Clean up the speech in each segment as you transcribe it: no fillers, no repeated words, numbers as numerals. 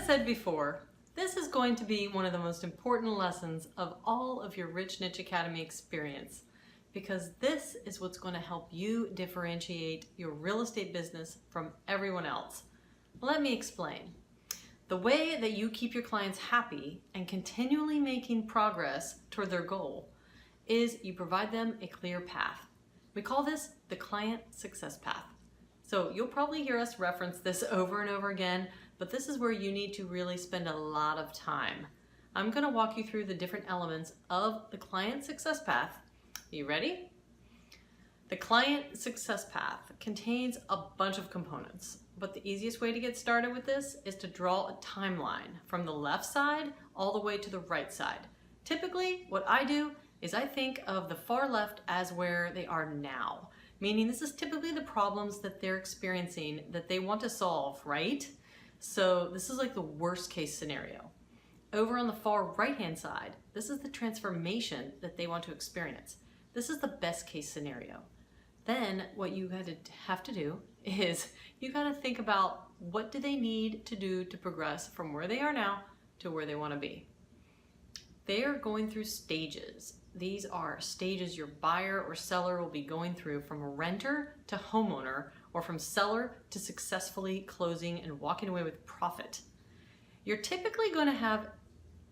said before, this is going to be one of the most important lessons of all of your Rich Niche Academy experience, because this is what's going to help you differentiate your real estate business from everyone else. Let me explain. The way that you keep your clients happy and continually making progress toward their goal is you provide them a clear path. We call this the client success path. So you'll probably hear us reference this over and over again, but this is where you need to really spend a lot of time. I'm going to walk you through the different elements of the client success path. You ready? The client success path contains a bunch of components, but the easiest way to get started with this is to draw a timeline from the left side all the way to the right side. Typically, what I do is I think of the far left as where they are now, meaning this is typically the problems that they're experiencing that they want to solve, right? So this is like the worst case scenario. Over on the far right-hand side, this is the transformation that they want to experience. This is the best case scenario. Then what you have to do is you got to think about what do they need to do to progress from where they are now to where they want to be. They are going through stages. These are stages your buyer or seller will be going through from renter to homeowner, or from seller to successfully closing and walking away with profit. You're typically going to have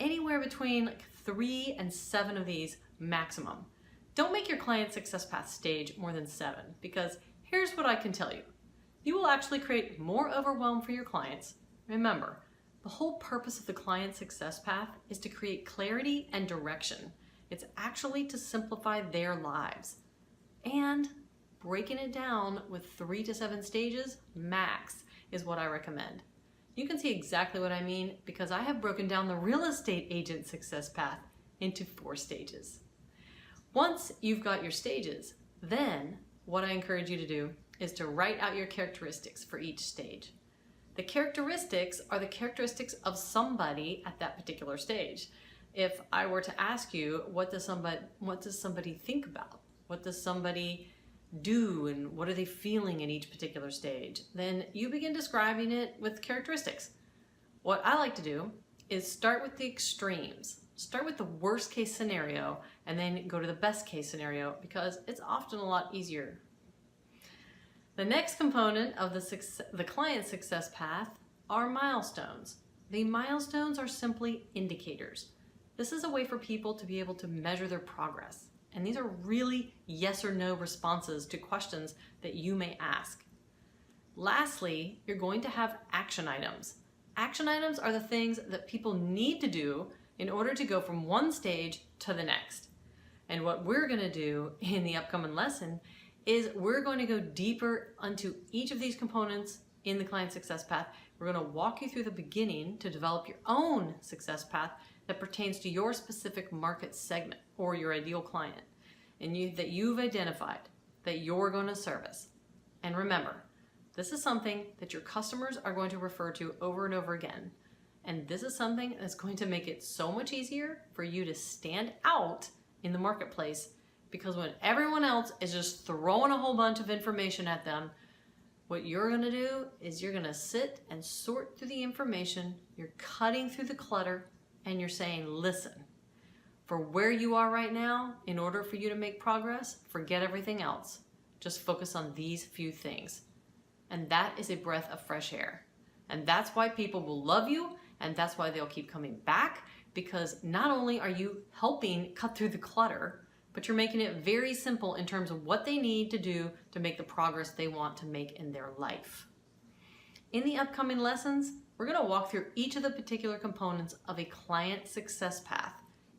anywhere between like 3 and 7 of these maximum. Don't make your client success path stage more than 7, because here's what I can tell you. You will actually create more overwhelm for your clients. Remember, the whole purpose of the client success path is to create clarity and direction. It's actually to simplify their lives. And breaking it down with 3 to 7 stages max is what I recommend. You can see exactly what I mean because I have broken down the real estate agent success path into 4 stages. Once you've got your stages, then what I encourage you to do is to write out your characteristics for each stage. The characteristics are the characteristics of somebody at that particular stage. If I were to ask you, what does somebody think about? What does somebody do, and what are they feeling in each particular stage? Then you begin describing it with characteristics. What I like to do is start with the extremes. Start with the worst case scenario and then go to the best case scenario, because it's often a lot easier. The next component of the client success path are milestones. The milestones are simply indicators. This is a way for people to be able to measure their progress. And these are really yes or no responses to questions that you may ask. Lastly, you're going to have action items. Action items are the things that people need to do in order to go from one stage to the next. And what we're going to do in the upcoming lesson is we're going to go deeper onto each of these components in the client success path. We're going to walk you through the beginning to develop your own success path that pertains to your specific market segment or your ideal client, and that you've identified that you're going to service. And remember, this is something that your customers are going to refer to over and over again. And this is something that's going to make it so much easier for you to stand out in the marketplace, because when everyone else is just throwing a whole bunch of information at them, what you're going to do is you're going to sit and sort through the information, you're cutting through the clutter, and you're saying, listen, for where you are right now, in order for you to make progress, forget everything else. Just focus on these few things. And that is a breath of fresh air. And that's why people will love you, and that's why they'll keep coming back, because not only are you helping cut through the clutter, but you're making it very simple in terms of what they need to do to make the progress they want to make in their life. In the upcoming lessons, we're going to walk through each of the particular components of a client success path,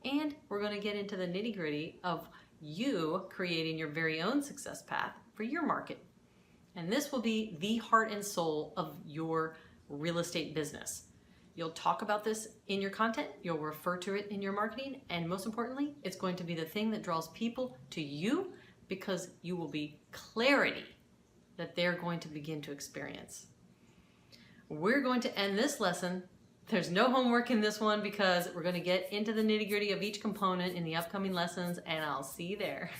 and we're going to get into the nitty-gritty of you creating your very own success path for your market. And this will be the heart and soul of your real estate business. You'll talk about this in your content, you'll refer to it in your marketing, and most importantly, it's going to be the thing that draws people to you, because you will be clarity that they're going to begin to experience. We're going to end this lesson. There's no homework in this one because we're going to get into the nitty-gritty of each component in the upcoming lessons, and I'll see you there.